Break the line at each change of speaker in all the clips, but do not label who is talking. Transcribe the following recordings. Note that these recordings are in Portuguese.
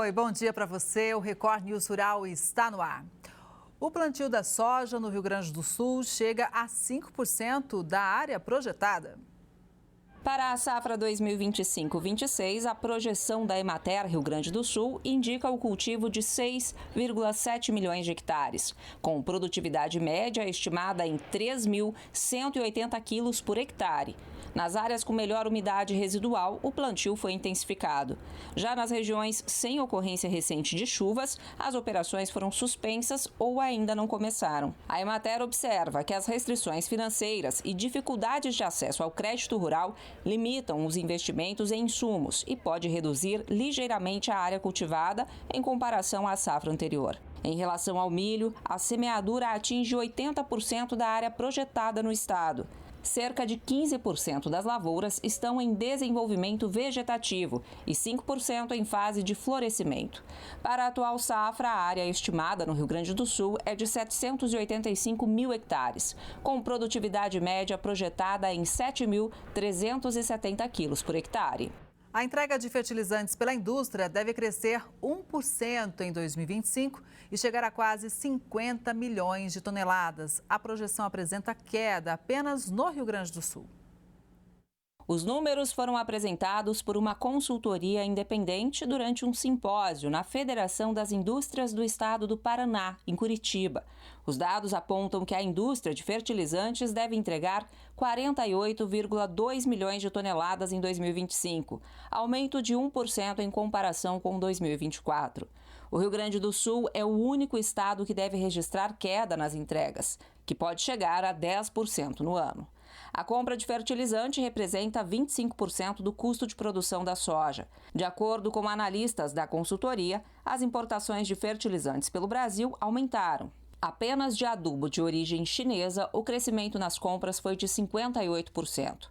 Oi, bom dia para você. O Record News Rural está no ar. O plantio da soja no Rio Grande do Sul chega a 5% da área projetada.
Para a safra 2025-26, a projeção da Emater Rio Grande do Sul indica o cultivo de 6,7 milhões de hectares, com produtividade média estimada em 3.180 quilos por hectare. Nas áreas com melhor umidade residual, o plantio foi intensificado. Já nas regiões sem ocorrência recente de chuvas, as operações foram suspensas ou ainda não começaram. A Emater observa que as restrições financeiras e dificuldades de acesso ao crédito rural limitam os investimentos em insumos e pode reduzir ligeiramente a área cultivada em comparação à safra anterior. Em relação ao milho, a semeadura atinge 80% da área projetada no estado. Cerca de 15% das lavouras estão em desenvolvimento vegetativo e 5% em fase de florescimento. Para a atual safra, a área estimada no Rio Grande do Sul é de 785 mil hectares, com produtividade média projetada em 7.370 quilos por hectare.
A entrega de fertilizantes pela indústria deve crescer 1% em 2025 e chegar a quase 50 milhões de toneladas. A projeção apresenta queda apenas no Rio Grande do Sul.
Os números foram apresentados por uma consultoria independente durante um simpósio na Federação das Indústrias do Estado do Paraná, em Curitiba. Os dados apontam que a indústria de fertilizantes deve entregar 48,2 milhões de toneladas em 2025, aumento de 1% em comparação com 2024. O Rio Grande do Sul é o único estado que deve registrar queda nas entregas, que pode chegar a 10% no ano. A compra de fertilizante representa 25% do custo de produção da soja. De acordo com analistas da consultoria, as importações de fertilizantes pelo Brasil aumentaram. Apenas de adubo de origem chinesa, o crescimento nas compras foi de 58%.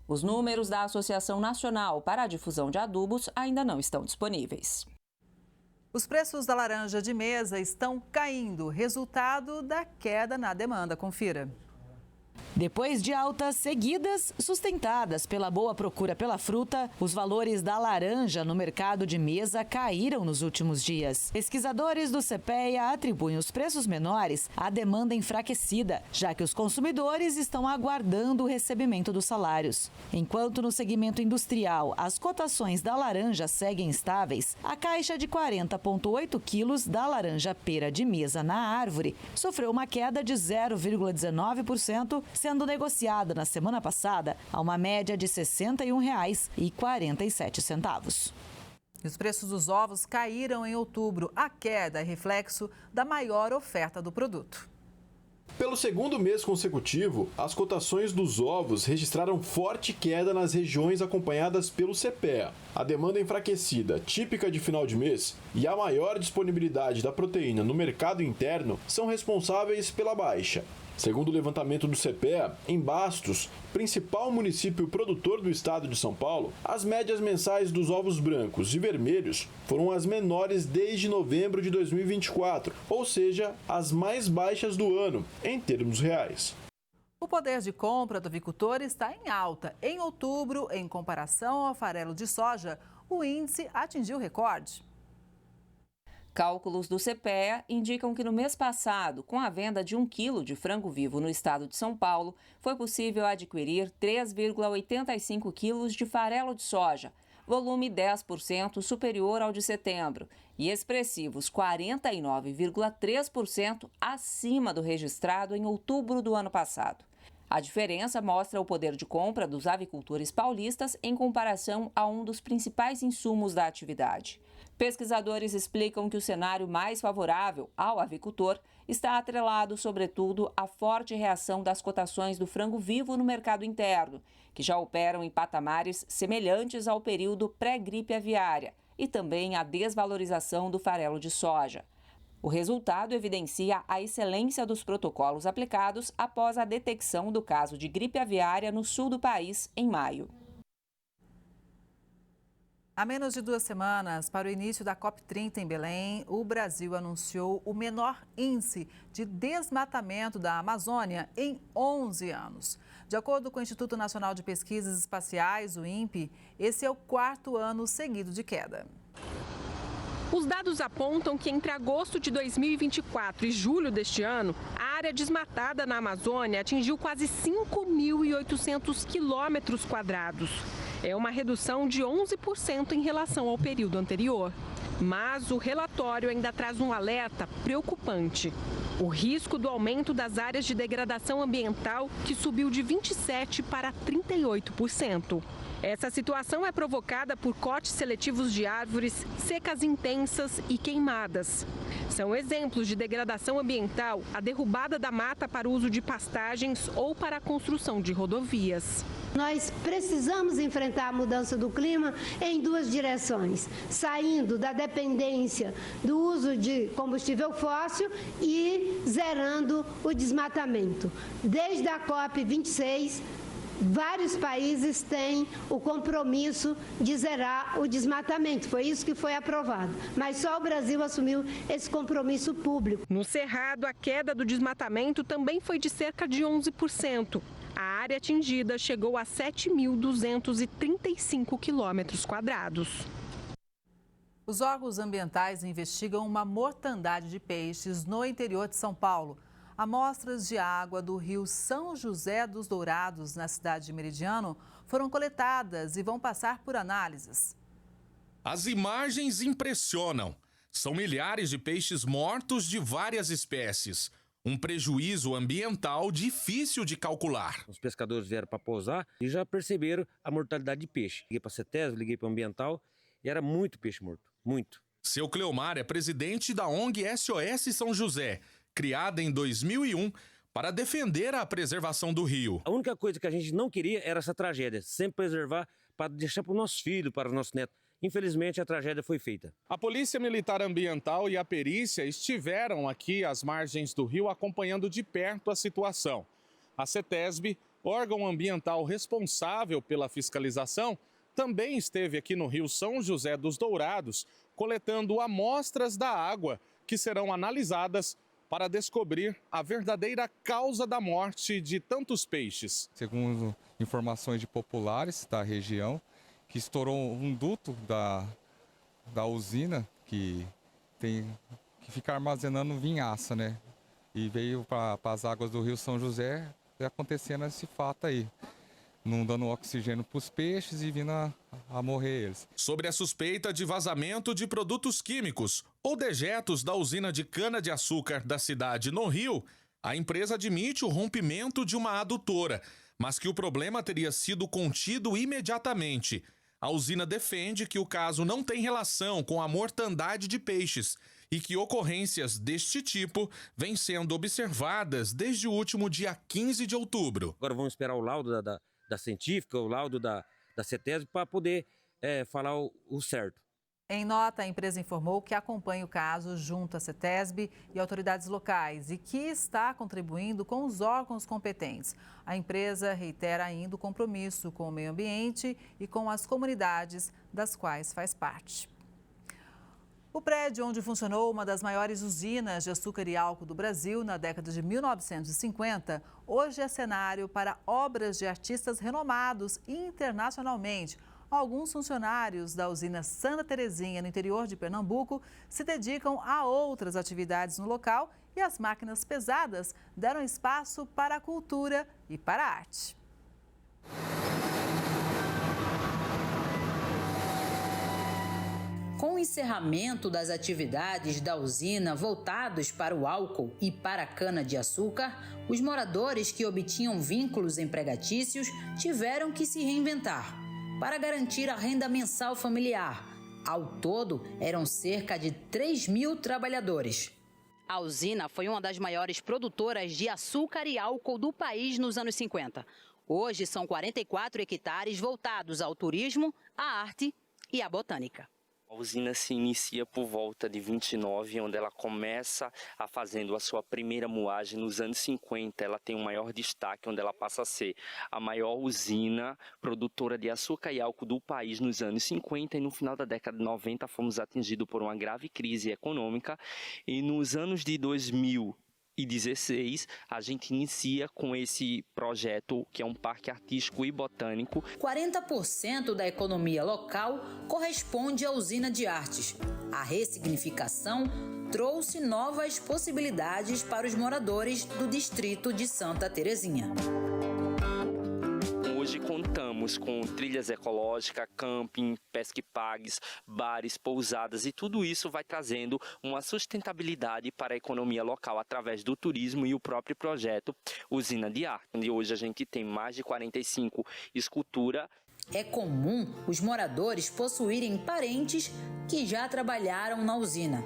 Os números da Associação Nacional para a Difusão de Adubos ainda não estão disponíveis.
Os preços da laranja de mesa estão caindo, resultado da queda na demanda. Confira.
Depois de altas seguidas, sustentadas pela boa procura pela fruta, os valores da laranja no mercado de mesa caíram nos últimos dias. Pesquisadores do CPEA atribuem os preços menores à demanda enfraquecida, já que os consumidores estão aguardando o recebimento dos salários. Enquanto no segmento industrial as cotações da laranja seguem estáveis, a caixa de 40,8 quilos da laranja pera de mesa na árvore sofreu uma queda de 0,19%, sendo negociada na semana passada a uma média de R$ 61,47.
E os preços dos ovos caíram em outubro. A queda é reflexo da maior oferta do produto.
Pelo segundo mês consecutivo, as cotações dos ovos registraram forte queda nas regiões acompanhadas pelo CPEA. A demanda enfraquecida, típica de final de mês, e a maior disponibilidade da proteína no mercado interno são responsáveis pela baixa. Segundo o levantamento do CPEA, em Bastos, principal município produtor do estado de São Paulo, as médias mensais dos ovos brancos e vermelhos foram as menores desde novembro de 2024, ou seja, as mais baixas do ano, em termos reais.
O poder de compra do avicultor está em alta. Em outubro, em comparação ao farelo de soja, o índice atingiu recorde.
Cálculos do CPEA indicam que no mês passado, com a venda de 1 quilo de frango vivo no estado de São Paulo, foi possível adquirir 3,85 quilos de farelo de soja, volume 10% superior ao de setembro e expressivos 49,3% acima do registrado em outubro do ano passado. A diferença mostra o poder de compra dos avicultores paulistas em comparação a um dos principais insumos da atividade. Pesquisadores explicam que o cenário mais favorável ao avicultor está atrelado, sobretudo, à forte reação das cotações do frango vivo no mercado interno, que já operam em patamares semelhantes ao período pré-gripe aviária, e também à desvalorização do farelo de soja. O resultado evidencia a excelência dos protocolos aplicados após a detecção do caso de gripe aviária no sul do país em maio.
Há menos de 2 semanas, para o início da COP30 em Belém, o Brasil anunciou o menor índice de desmatamento da Amazônia em 11 anos. De acordo com o Instituto Nacional de Pesquisas Espaciais, o INPE, esse é o 4º ano seguido de queda.
Os dados apontam que entre agosto de 2024 e julho deste ano, a área desmatada na Amazônia atingiu quase 5.800 quilômetros quadrados. É uma redução de 11% em relação ao período anterior. Mas o relatório ainda traz um alerta preocupante. O risco do aumento das áreas de degradação ambiental, que subiu de 27% para 38%. Essa situação é provocada por cortes seletivos de árvores, secas intensas e queimadas. São exemplos de degradação ambiental a derrubada da mata para o uso de pastagens ou para a construção de rodovias.
Nós precisamos enfrentar a mudança do clima em duas direções, saindo da dependência do uso de combustível fóssil e zerando o desmatamento. Desde a COP26, vários países têm o compromisso de zerar o desmatamento. Foi isso que foi aprovado. Mas só o Brasil assumiu esse compromisso público.
No Cerrado, a queda do desmatamento também foi de cerca de 11%. A área atingida chegou a 7.235 quilômetros quadrados.
Os órgãos ambientais investigam uma mortandade de peixes no interior de São Paulo. Amostras de água do rio São José dos Dourados, na cidade de Meridiano, foram coletadas e vão passar por análises.
As imagens impressionam. São milhares de peixes mortos de várias espécies. Um prejuízo ambiental difícil de calcular.
Os pescadores vieram para pousar e já perceberam a mortalidade de peixe. Liguei para a CETESB, liguei para o Ambiental e era muito peixe morto, muito.
Seu Cleomar é presidente da ONG SOS São José, criada em 2001 para defender a preservação do rio.
A única coisa que a gente não queria era essa tragédia, sempre preservar para deixar para os nossos filhos, para os nossos netos. Infelizmente, a tragédia foi feita.
A Polícia Militar Ambiental e a perícia estiveram aqui às margens do rio acompanhando de perto a situação. A CETESB, órgão ambiental responsável pela fiscalização, também esteve aqui no rio São José dos Dourados, coletando amostras da água que serão analisadas para descobrir a verdadeira causa da morte de tantos peixes.
Segundo informações de populares da região, que estourou um duto da usina que fica armazenando vinhaça, né? E veio para as águas do rio São José acontecendo esse fato aí. Não dando oxigênio para os peixes e vindo a morrer eles.
Sobre a suspeita de vazamento de produtos químicos ou dejetos da usina de cana-de-açúcar da cidade no Rio, a empresa admite o rompimento de uma adutora, mas que o problema teria sido contido imediatamente. A usina defende que o caso não tem relação com a mortandade de peixes e que ocorrências deste tipo vêm sendo observadas desde o último dia 15 de outubro.
Agora vamos esperar o laudo da científica, o laudo da CETESB para poder falar o certo.
Em nota, a empresa informou que acompanha o caso junto à CETESB e autoridades locais e que está contribuindo com os órgãos competentes. A empresa reitera ainda o compromisso com o meio ambiente e com as comunidades das quais faz parte. O prédio onde funcionou uma das maiores usinas de açúcar e álcool do Brasil na década de 1950, hoje é cenário para obras de artistas renomados internacionalmente. Alguns funcionários da usina Santa Terezinha, no interior de Pernambuco, se dedicam a outras atividades no local e as máquinas pesadas deram espaço para a cultura e para a arte.
Com o encerramento das atividades da usina voltados para o álcool e para a cana-de-açúcar, os moradores que obtinham vínculos empregatícios tiveram que se reinventar para garantir a renda mensal familiar. Ao todo, eram cerca de 3.000 trabalhadores.
A usina foi uma das maiores produtoras de açúcar e álcool do país nos anos 50. Hoje são 44 hectares voltados ao turismo, à arte e à botânica.
A usina se inicia por volta de 29, onde ela começa fazendo a sua primeira moagem nos anos 50. Ela tem um maior destaque, onde ela passa a ser a maior usina produtora de açúcar e álcool do país nos anos 50. E no final da década de 90 fomos atingidos por uma grave crise econômica. E nos anos de 2000 2016, a gente inicia com esse projeto, que é um parque artístico e botânico.
40% da economia local corresponde à usina de artes. A ressignificação trouxe novas possibilidades para os moradores do distrito de Santa Terezinha.
Hoje contamos com trilhas ecológicas, camping, pesca e pagues, bares, pousadas, e tudo isso vai trazendo uma sustentabilidade para a economia local através do turismo e o próprio projeto Usina de Arte, onde hoje a gente tem mais de 45 esculturas.
É comum os moradores possuírem parentes que já trabalharam na usina.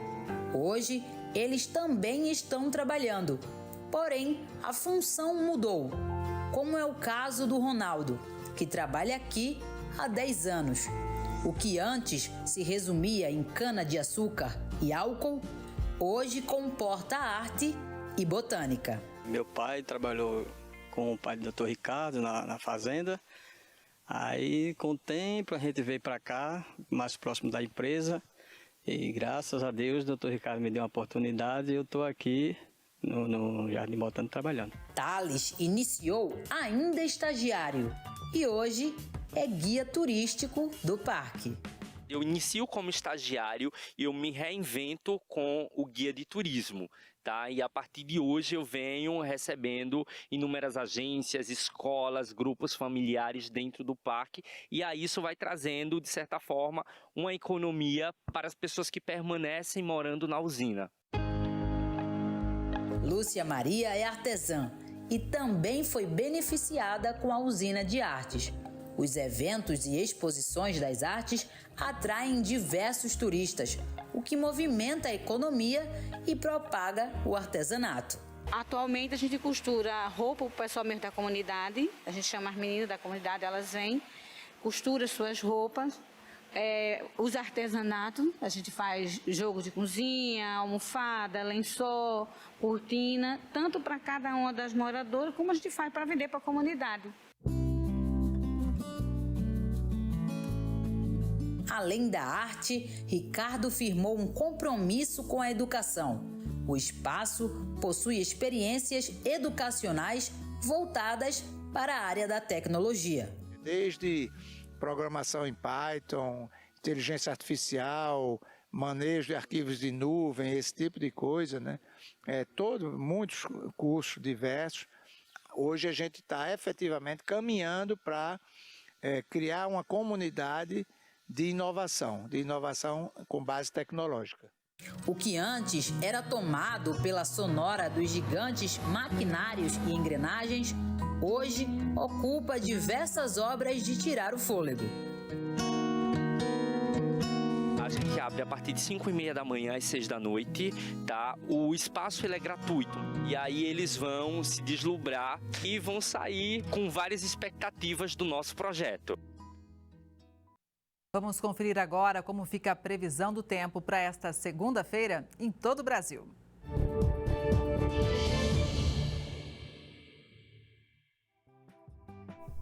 Hoje, eles também estão trabalhando, porém, a função mudou. Como é o caso do Ronaldo, que trabalha aqui há 10 anos. O que antes se resumia em cana-de-açúcar e álcool, hoje comporta arte e botânica.
Meu pai trabalhou com o pai do Dr. Ricardo na fazenda. Aí, com o tempo, a gente veio para cá, mais próximo da empresa. E graças a Deus, o Dr. Ricardo me deu uma oportunidade e eu estou aqui no Jardim Botânico trabalhando.
Thales iniciou ainda estagiário e hoje é guia turístico do parque.
Eu inicio como estagiário e eu me reinvento com o guia de turismo, tá? E a partir de hoje eu venho recebendo inúmeras agências, escolas, grupos familiares dentro do parque, e aí isso vai trazendo, de certa forma, uma economia para as pessoas que permanecem morando na usina.
Lúcia Maria é artesã e também foi beneficiada com a usina de artes. Os eventos e exposições das artes atraem diversos turistas, o que movimenta a economia e propaga o artesanato.
Atualmente a gente costura roupa para o pessoal mesmo da comunidade, a gente chama as meninas da comunidade, elas vêm, costura suas roupas. Os artesanatos, a gente faz jogo de cozinha, almofada, lençol, cortina, tanto para cada uma das moradoras, como a gente faz para vender para a comunidade.
Além da arte, Ricardo firmou um compromisso com a educação. O espaço possui experiências educacionais voltadas para a área da tecnologia.
Desde programação em Python, inteligência artificial, manejo de arquivos de nuvem, esse tipo de coisa, né? Muitos cursos diversos. Hoje a gente está efetivamente caminhando para criar uma comunidade de inovação com base tecnológica.
O que antes era tomado pela sonora dos gigantes maquinários e engrenagens, hoje ocupa diversas obras de tirar o fôlego.
A gente abre a partir de 5h30 da manhã às 6 da noite, tá? O espaço ele é gratuito. E aí eles vão se deslumbrar e vão sair com várias expectativas do nosso projeto.
Vamos conferir agora como fica a previsão do tempo para esta segunda-feira em todo o Brasil.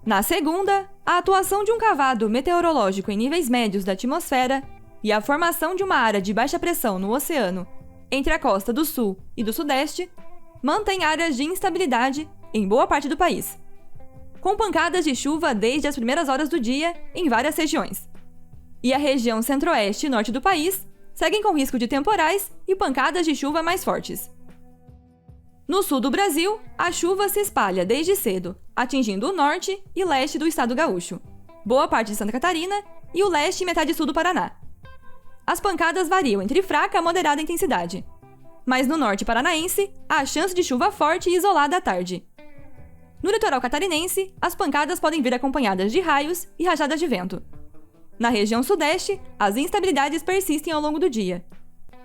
Na segunda, a atuação de um cavado meteorológico em níveis médios da atmosfera e a formação de uma área de baixa pressão no oceano entre a costa do sul e do sudeste mantém áreas de instabilidade em boa parte do país, com pancadas de chuva desde as primeiras horas do dia em várias regiões. E a região centro-oeste e norte do país seguem com risco de temporais e pancadas de chuva mais fortes. No sul do Brasil, a chuva se espalha desde cedo, atingindo o norte e leste do estado gaúcho, boa parte de Santa Catarina e o leste e metade sul do Paraná. As pancadas variam entre fraca a moderada intensidade, mas no norte paranaense, há chance de chuva forte e isolada à tarde. No litoral catarinense, as pancadas podem vir acompanhadas de raios e rajadas de vento. Na região sudeste, as instabilidades persistem ao longo do dia.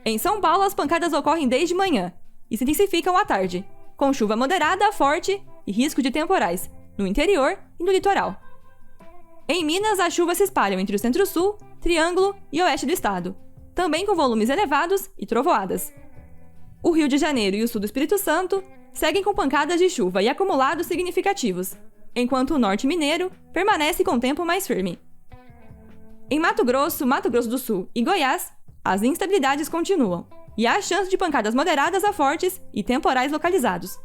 Em São Paulo, as pancadas ocorrem desde manhã e se intensificam à tarde, com chuva moderada a forte e risco de temporais no interior e no litoral. Em Minas, as chuvas se espalham entre o centro-sul, Triângulo e oeste do estado, também com volumes elevados e trovoadas. O Rio de Janeiro e o sul do Espírito Santo seguem com pancadas de chuva e acumulados significativos, enquanto o norte mineiro permanece com tempo mais firme. Em Mato Grosso do Sul e Goiás, as instabilidades continuam, e há chance de pancadas moderadas a fortes e temporais localizados.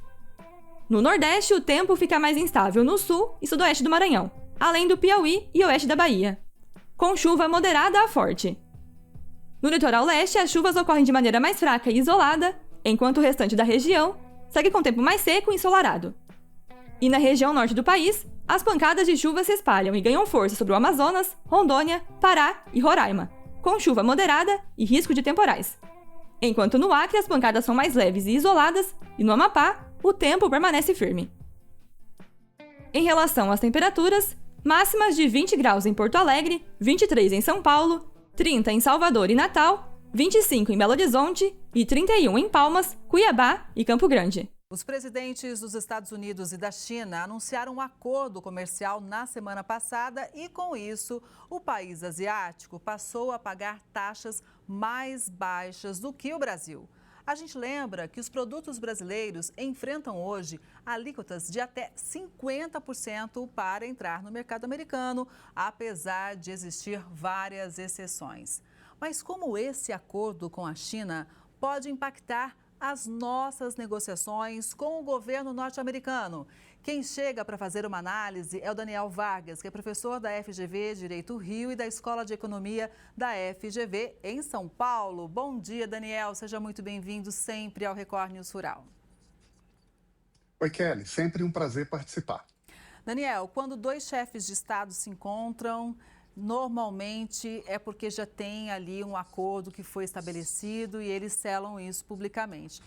No Nordeste, o tempo fica mais instável no sul e sudoeste do Maranhão, além do Piauí e oeste da Bahia, com chuva moderada a forte. No litoral leste, as chuvas ocorrem de maneira mais fraca e isolada, enquanto o restante da região segue com tempo mais seco e ensolarado. E na região norte do país, as pancadas de chuva se espalham e ganham força sobre o Amazonas, Rondônia, Pará e Roraima, com chuva moderada e risco de temporais. Enquanto no Acre as pancadas são mais leves e isoladas, e no Amapá o tempo permanece firme. Em relação às temperaturas, máximas de 20 graus em Porto Alegre, 23 em São Paulo, 30 em Salvador e Natal, 25 em Belo Horizonte e 31 em Palmas, Cuiabá e Campo Grande.
Os presidentes dos Estados Unidos e da China anunciaram um acordo comercial na semana passada e, com isso, o país asiático passou a pagar taxas mais baixas do que o Brasil. A gente lembra que os produtos brasileiros enfrentam hoje alíquotas de até 50% para entrar no mercado americano, apesar de existir várias exceções. Mas como esse acordo com a China pode impactar as nossas negociações com o governo norte-americano? Quem chega para fazer uma análise é o Daniel Vargas, que é professor da FGV Direito Rio e da Escola de Economia da FGV em São Paulo. Bom dia, Daniel. Seja muito bem-vindo sempre ao Record News Rural.
Oi, Kelly. Sempre um prazer participar.
Daniel, quando dois chefes de Estado se encontram, normalmente é porque já tem ali um acordo que foi estabelecido e eles selam isso publicamente.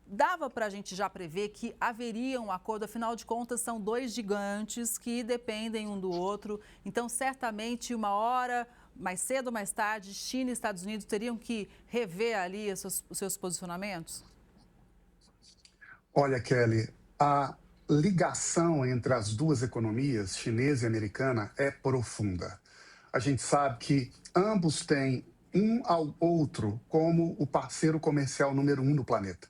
Dava para a gente já prever que haveria um acordo, afinal de contas são dois gigantes que dependem um do outro, então certamente uma hora, mais cedo ou mais tarde, China e Estados Unidos teriam que rever ali os seus posicionamentos?
Olha, Kelly, a ligação entre as duas economias, chinesa e americana, é profunda. A gente sabe que ambos têm um ao outro como o parceiro comercial número 1 do planeta.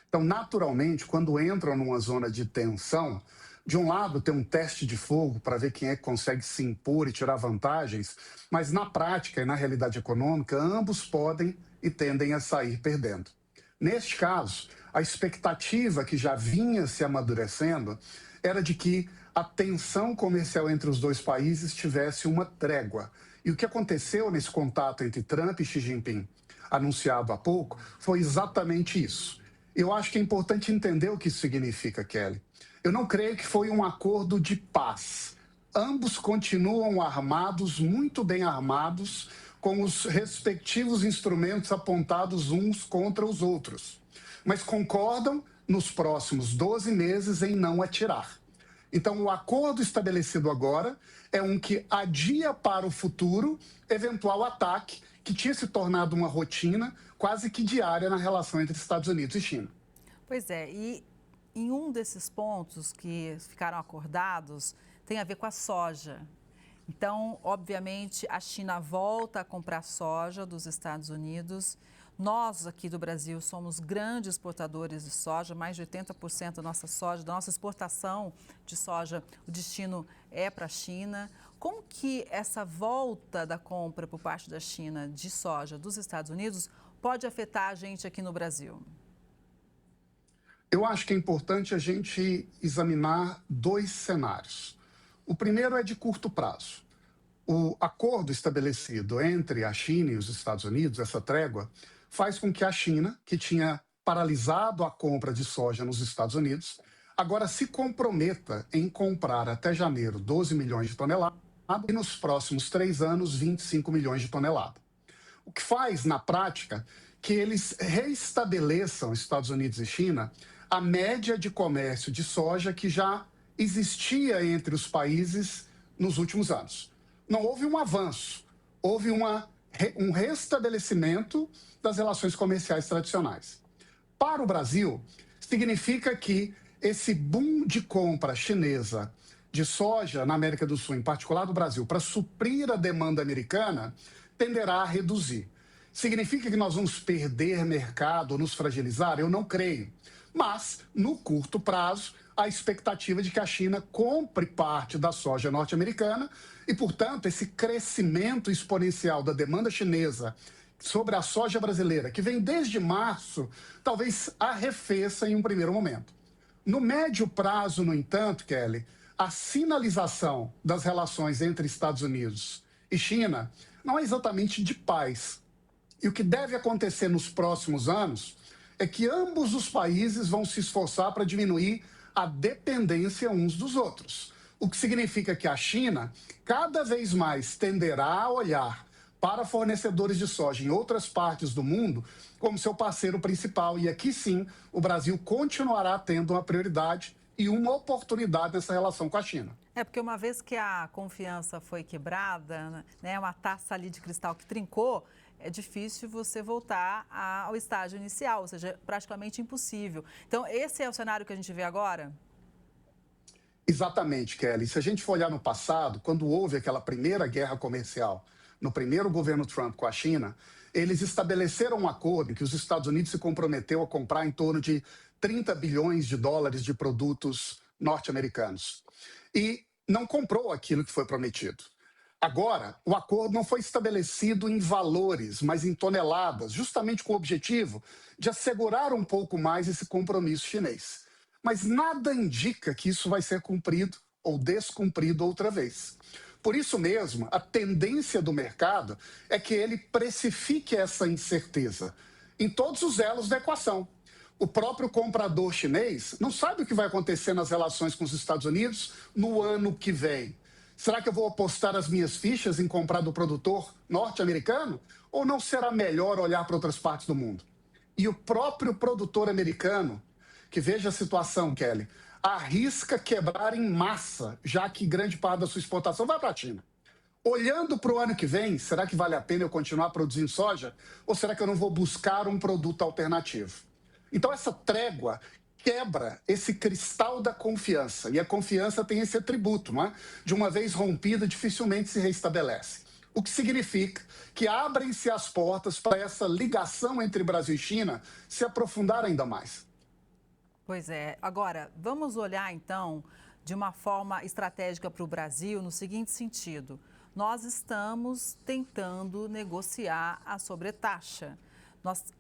Então, naturalmente, quando entram numa zona de tensão, de um lado tem um teste de fogo para ver quem é que consegue se impor e tirar vantagens, mas na prática e na realidade econômica, ambos podem e tendem a sair perdendo. Neste caso, a expectativa que já vinha se amadurecendo era de que a tensão comercial entre os dois países tivesse uma trégua. E o que aconteceu nesse contato entre Trump e Xi Jinping, anunciado há pouco, foi exatamente isso. Eu acho que é importante entender o que isso significa, Kelly. Eu não creio que foi um acordo de paz. Ambos continuam armados, muito bem armados, com os respectivos instrumentos apontados uns contra os outros. Mas concordam, nos próximos 12 meses, em não atirar. Então, o acordo estabelecido agora é um que adia para o futuro eventual ataque que tinha se tornado uma rotina quase que diária na relação entre Estados Unidos e China.
Pois é, e em um desses pontos que ficaram acordados tem a ver com a soja. Então, obviamente, a China volta a comprar soja dos Estados Unidos. Nós, aqui do Brasil, somos grandes exportadores de soja, mais de 80% da nossa soja, da nossa exportação de soja, o destino é para a China. Como que essa volta da compra por parte da China de soja dos Estados Unidos pode afetar a gente aqui no Brasil?
Eu acho que é importante a gente examinar dois cenários. O primeiro é de curto prazo. O acordo estabelecido entre a China e os Estados Unidos, essa trégua, faz com que a China, que tinha paralisado a compra de soja nos Estados Unidos, agora se comprometa em comprar até janeiro 12 milhões de toneladas e nos próximos 3 anos 25 milhões de toneladas. O que faz, na prática, que eles reestabeleçam, Estados Unidos e China, a média de comércio de soja que já existia entre os países nos últimos anos. Não houve um avanço, houve um restabelecimento das relações comerciais tradicionais. Para o Brasil, significa que esse boom de compra chinesa de soja na América do Sul, em particular do Brasil, para suprir a demanda americana, tenderá a reduzir. Significa que nós vamos perder mercado, nos fragilizar? Eu não creio. Mas, no curto prazo, a expectativa de que a China compre parte da soja norte-americana e, portanto, esse crescimento exponencial da demanda chinesa sobre a soja brasileira, que vem desde março, talvez arrefeça em um primeiro momento. No médio prazo, no entanto, Kelly, a sinalização das relações entre Estados Unidos e China não é exatamente de paz. E o que deve acontecer nos próximos anos é que ambos os países vão se esforçar para diminuir a dependência uns dos outros. O que significa que a China cada vez mais tenderá a olhar para fornecedores de soja em outras partes do mundo como seu parceiro principal. E aqui sim, o Brasil continuará tendo uma prioridade e uma oportunidade nessa relação com a China.
É porque uma vez que a confiança foi quebrada, né, uma taça ali de cristal que trincou, é difícil você voltar ao estágio inicial, ou seja, praticamente impossível. Então, esse é o cenário que a gente vê agora?
Exatamente, Kelly. Se a gente for olhar no passado, quando houve aquela primeira guerra comercial, no primeiro governo Trump com a China, eles estabeleceram um acordo em que os Estados Unidos se comprometeu a comprar em torno de 30 bilhões de dólares de produtos norte-americanos. E não comprou aquilo que foi prometido. Agora, o acordo não foi estabelecido em valores, mas em toneladas, justamente com o objetivo de assegurar um pouco mais esse compromisso chinês. Mas nada indica que isso vai ser cumprido ou descumprido outra vez. Por isso mesmo, a tendência do mercado é que ele precifique essa incerteza em todos os elos da equação. O próprio comprador chinês não sabe o que vai acontecer nas relações com os Estados Unidos no ano que vem. Será que eu vou apostar as minhas fichas em comprar do produtor norte-americano? Ou não será melhor olhar para outras partes do mundo? E o próprio produtor americano, que veja a situação, Kelly, arrisca quebrar em massa, já que grande parte da sua exportação vai para a China. Olhando para o ano que vem, será que vale a pena eu continuar produzindo soja? Ou será que eu não vou buscar um produto alternativo? Então essa trégua quebra esse cristal da confiança. E a confiança tem esse atributo, não é? De uma vez rompida, dificilmente se restabelece. O que significa que abrem-se as portas para essa ligação entre Brasil e China se aprofundar ainda mais.
Pois é. Agora, vamos olhar, então, de uma forma estratégica para o Brasil no seguinte sentido. Nós estamos tentando negociar a sobretaxa.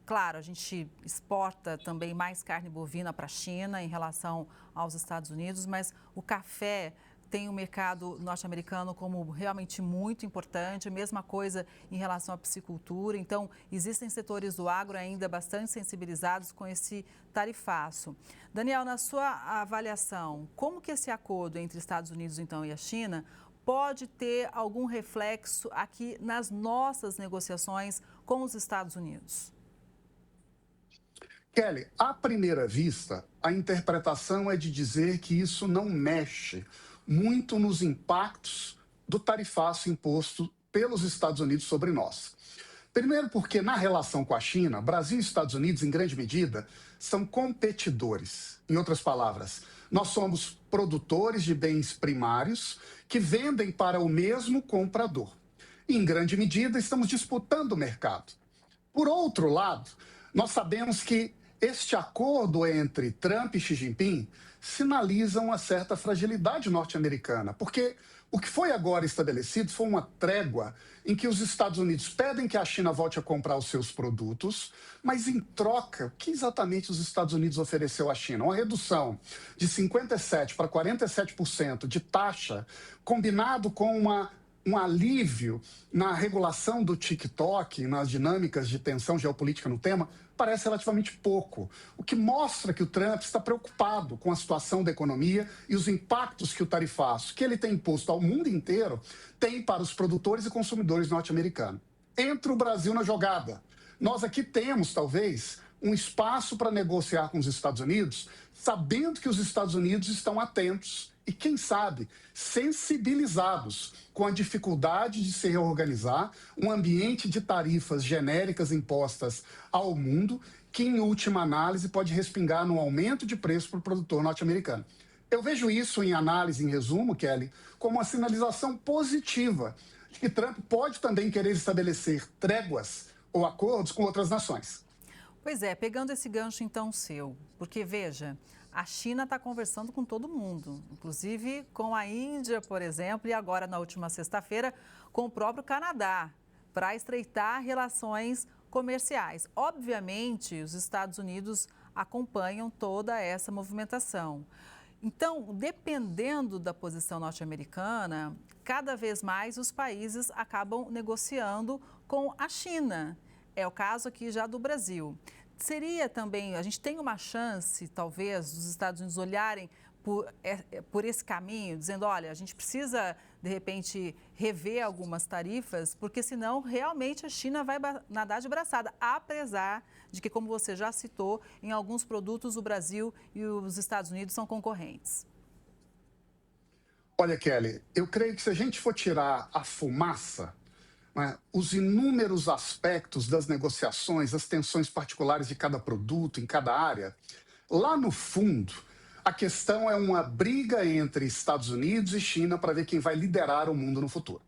Claro, a gente exporta também mais carne bovina para a China em relação aos Estados Unidos, mas o café tem o mercado norte-americano como realmente muito importante, a mesma coisa em relação à piscicultura. Então, existem setores do agro ainda bastante sensibilizados com esse tarifaço. Daniel, na sua avaliação, como que esse acordo entre Estados Unidos então, e a China pode ter algum reflexo aqui nas nossas negociações com os Estados Unidos?
Kelly, à primeira vista, a interpretação é de dizer que isso não mexe muito nos impactos do tarifaço imposto pelos Estados Unidos sobre nós. Primeiro porque, na relação com a China, Brasil e Estados Unidos, em grande medida, são competidores. Em outras palavras, nós somos produtores de bens primários que vendem para o mesmo comprador. E, em grande medida, estamos disputando o mercado. Por outro lado, nós sabemos que este acordo entre Trump e Xi Jinping sinaliza uma certa fragilidade norte-americana, porque o que foi agora estabelecido foi uma trégua em que os Estados Unidos pedem que a China volte a comprar os seus produtos, mas em troca, o que exatamente os Estados Unidos ofereceu à China? Uma redução de 57% para 47% de taxa, combinado com um alívio na regulação do TikTok, nas dinâmicas de tensão geopolítica no tema, parece relativamente pouco. O que mostra que o Trump está preocupado com a situação da economia e os impactos que o tarifaço, que ele tem imposto ao mundo inteiro, tem para os produtores e consumidores norte-americanos. Entra o Brasil na jogada. Nós aqui temos, talvez, um espaço para negociar com os Estados Unidos, sabendo que os Estados Unidos estão atentos e, quem sabe, sensibilizados com a dificuldade de se reorganizar, um ambiente de tarifas genéricas impostas ao mundo, que, em última análise, pode respingar no aumento de preço para o produtor norte-americano. Eu vejo isso, em análise, em resumo, Kelly, como uma sinalização positiva de que Trump pode também querer estabelecer tréguas ou acordos com outras nações.
Pois é, pegando esse gancho, então, seu, porque, veja, a China está conversando com todo mundo, inclusive com a Índia, por exemplo, e agora, na última sexta-feira, com o próprio Canadá. para estreitar relações comerciais. Obviamente, os Estados Unidos acompanham toda essa movimentação. Então, dependendo da posição norte-americana, cada vez mais os países acabam negociando com a China. É o caso aqui já do Brasil. Seria também, a gente tem uma chance, talvez, dos Estados Unidos olharem por esse caminho, dizendo, olha, a gente precisa, de repente, rever algumas tarifas, porque senão realmente a China vai nadar de braçada, apesar de que, como você já citou, em alguns produtos o Brasil e os Estados Unidos são concorrentes.
Olha, Kelly, eu creio que se a gente for tirar a fumaça, né, os inúmeros aspectos das negociações, as tensões particulares de cada produto, em cada área, lá no fundo, a questão é uma briga entre Estados Unidos e China para ver quem vai liderar o mundo no futuro.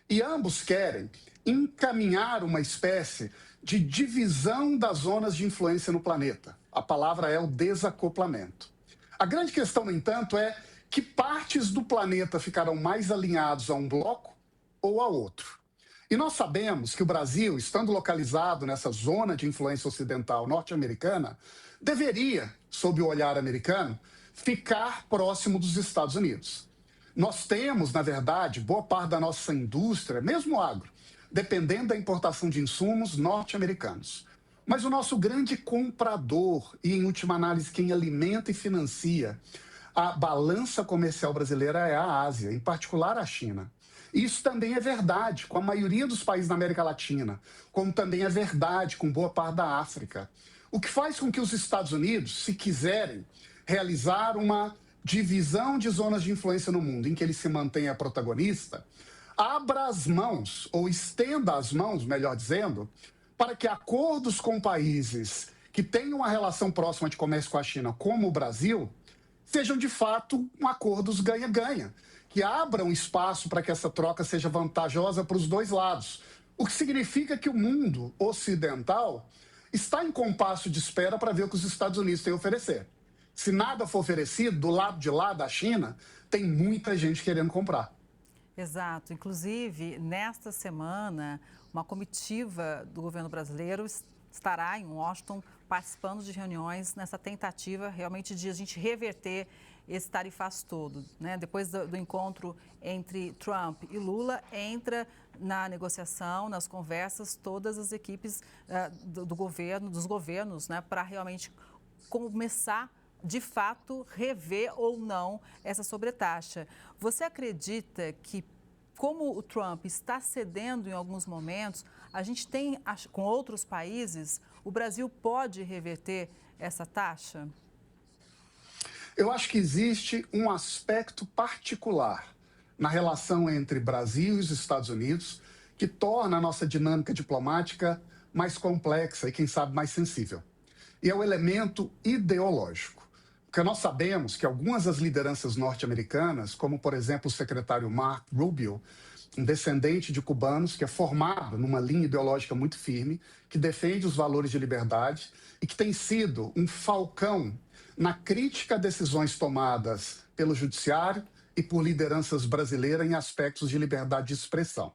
E ambos querem encaminhar uma espécie de divisão das zonas de influência no planeta. A palavra é o desacoplamento. A grande questão, no entanto, é que partes do planeta ficarão mais alinhados a um bloco ou a outro. E nós sabemos que o Brasil, estando localizado nessa zona de influência ocidental norte-americana, deveria, sob o olhar americano, ficar próximo dos Estados Unidos. Nós temos, na verdade, boa parte da nossa indústria, mesmo agro, dependendo da importação de insumos norte-americanos. Mas o nosso grande comprador e, em última análise, quem alimenta e financia a balança comercial brasileira é a Ásia, em particular a China. Isso também é verdade com a maioria dos países da América Latina, como também é verdade com boa parte da África. O que faz com que os Estados Unidos, se quiserem realizar uma divisão de zonas de influência no mundo em que ele se mantenha protagonista, abra as mãos, ou estenda as mãos, melhor dizendo, para que acordos com países que tenham uma relação próxima de comércio com a China, como o Brasil, sejam de fato acordos ganha-ganha, que abram espaço para que essa troca seja vantajosa para os dois lados. O que significa que o mundo ocidental está em compasso de espera para ver o que os Estados Unidos têm a oferecer. Se nada for oferecido, do lado de lá da China, tem muita gente querendo comprar.
Exato. Inclusive, nesta semana, uma comitiva do governo brasileiro estará em Washington participando de reuniões nessa tentativa realmente de a gente reverter esse tarifaço todo, né? Depois do encontro entre Trump e Lula, entra na negociação, nas conversas, todas as equipes do governo, dos governos, né, para realmente começar, de fato, rever ou não essa sobretaxa. Você acredita que, como o Trump está cedendo em alguns momentos, a gente tem, com outros países, o Brasil pode reverter essa taxa?
Eu acho que existe um aspecto particular na relação entre Brasil e os Estados Unidos que torna a nossa dinâmica diplomática mais complexa e, quem sabe, mais sensível. E é o elemento ideológico. Porque nós sabemos que algumas das lideranças norte-americanas, como, por exemplo, o secretário Marco Rubio, um descendente de cubanos que é formado numa linha ideológica muito firme, que defende os valores de liberdade e que tem sido um falcão na crítica a decisões tomadas pelo judiciário e por lideranças brasileiras em aspectos de liberdade de expressão.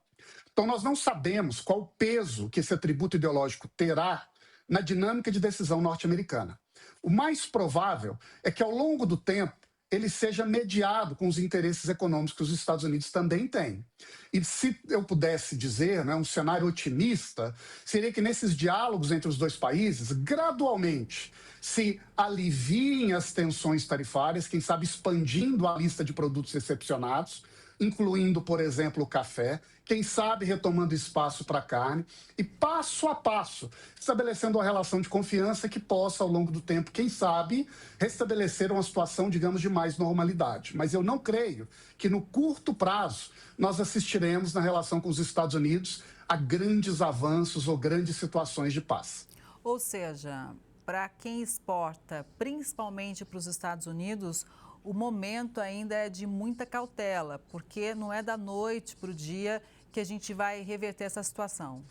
Então, nós não sabemos qual o peso que esse atributo ideológico terá na dinâmica de decisão norte-americana. O mais provável é que, ao longo do tempo, ele seja mediado com os interesses econômicos que os Estados Unidos também têm. E se eu pudesse dizer, né, um cenário otimista, seria que nesses diálogos entre os dois países, gradualmente, se aliviem as tensões tarifárias, quem sabe expandindo a lista de produtos excepcionados, incluindo, por exemplo, o café, quem sabe retomando espaço para a carne e, passo a passo, estabelecendo uma relação de confiança que possa, ao longo do tempo, quem sabe, restabelecer uma situação, digamos, de mais normalidade. Mas eu não creio que, no curto prazo, nós assistiremos, na relação com os Estados Unidos, a grandes avanços ou grandes situações de paz.
Ou seja, para quem exporta, principalmente para os Estados Unidos, o momento ainda é de muita cautela, porque não é da noite para o dia que a gente vai reverter essa situação.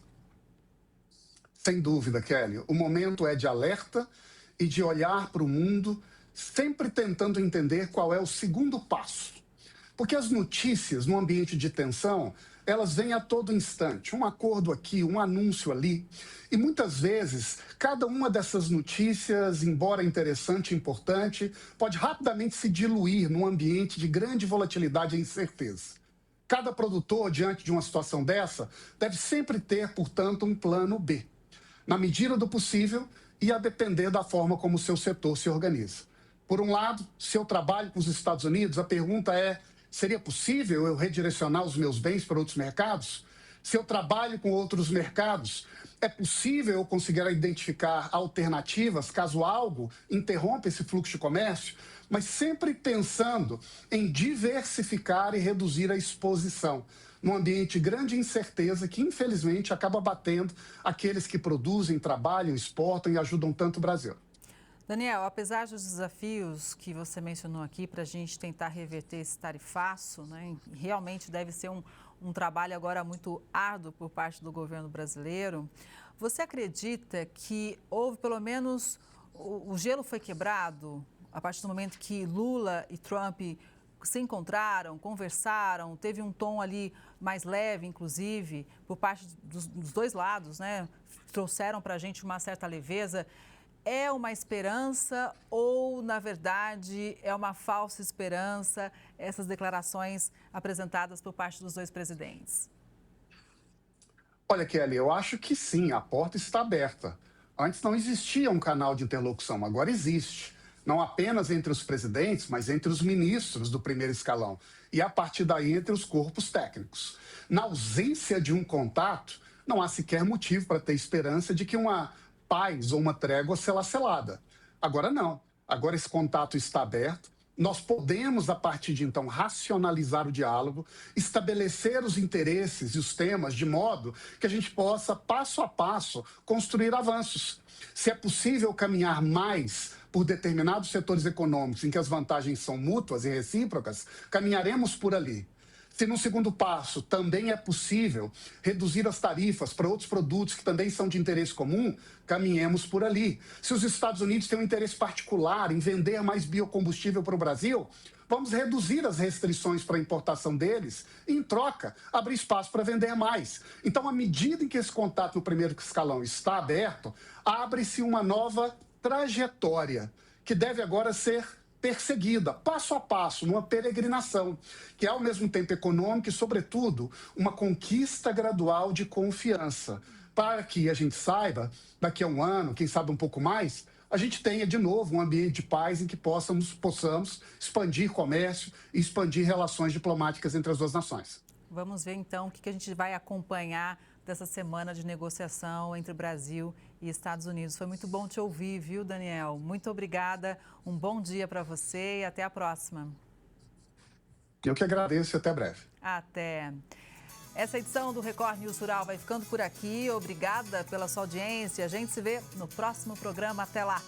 Sem dúvida, Kelly. O momento é de alerta e de olhar para o mundo, sempre tentando entender qual é o segundo passo. Porque as notícias no ambiente de tensão, elas vêm a todo instante. Um acordo aqui, um anúncio ali. E muitas vezes, cada uma dessas notícias, embora interessante e importante, pode rapidamente se diluir num ambiente de grande volatilidade e incerteza. Cada produtor, diante de uma situação dessa, deve sempre ter, portanto, um plano B, na medida do possível e a depender da forma como o seu setor se organiza. Por um lado, se eu trabalho com os Estados Unidos, a pergunta é: seria possível eu redirecionar os meus bens para outros mercados? Se eu trabalho com outros mercados, é possível eu conseguir identificar alternativas caso algo interrompa esse fluxo de comércio? Mas sempre pensando em diversificar e reduzir a exposição, num ambiente de grande incerteza que, infelizmente, acaba batendo aqueles que produzem, trabalham, exportam e ajudam tanto o Brasil.
Daniel, apesar dos desafios que você mencionou aqui para a gente tentar reverter esse tarifaço, né, realmente deve ser um trabalho agora muito árduo por parte do governo brasileiro, você acredita que houve pelo menos, o gelo foi quebrado a partir do momento que Lula e Trump se encontraram, conversaram, teve um tom ali mais leve, inclusive, por parte dos dois lados, né? Trouxeram para a gente uma certa leveza. É uma esperança ou, na verdade, é uma falsa esperança essas declarações apresentadas por parte dos dois presidentes?
Olha, Kelly, eu acho que sim, a porta está aberta. Antes não existia um canal de interlocução, agora existe. Não apenas entre os presidentes, mas entre os ministros do primeiro escalão. E, a partir daí, entre os corpos técnicos. Na ausência de um contato, não há sequer motivo para ter esperança de que uma paz ou uma trégua será selada. Agora não. Agora esse contato está aberto. Nós podemos, a partir de então, racionalizar o diálogo, estabelecer os interesses e os temas de modo que a gente possa, passo a passo, construir avanços. Se é possível caminhar mais por determinados setores econômicos em que as vantagens são mútuas e recíprocas, caminharemos por ali. Se no segundo passo também é possível reduzir as tarifas para outros produtos que também são de interesse comum, caminhemos por ali. Se os Estados Unidos têm um interesse particular em vender mais biocombustível para o Brasil, vamos reduzir as restrições para a importação deles e, em troca, abrir espaço para vender mais. Então, à medida em que esse contato no primeiro escalão está aberto, abre-se uma nova trajetória que deve agora ser perseguida, passo a passo, numa peregrinação, que é ao mesmo tempo econômica e, sobretudo, uma conquista gradual de confiança, para que a gente saiba, daqui a um ano, quem sabe um pouco mais, a gente tenha de novo um ambiente de paz em que possamos expandir comércio e expandir relações diplomáticas entre as duas nações.
Vamos ver então o que a gente vai acompanhar dessa semana de negociação entre Brasil e Estados Unidos. Foi muito bom te ouvir, viu, Daniel? Muito obrigada, um bom dia para você e até a próxima.
Eu que agradeço e até breve.
Até. Essa edição do Record News Rural vai ficando por aqui. Obrigada pela sua audiência. A gente se vê no próximo programa. Até lá.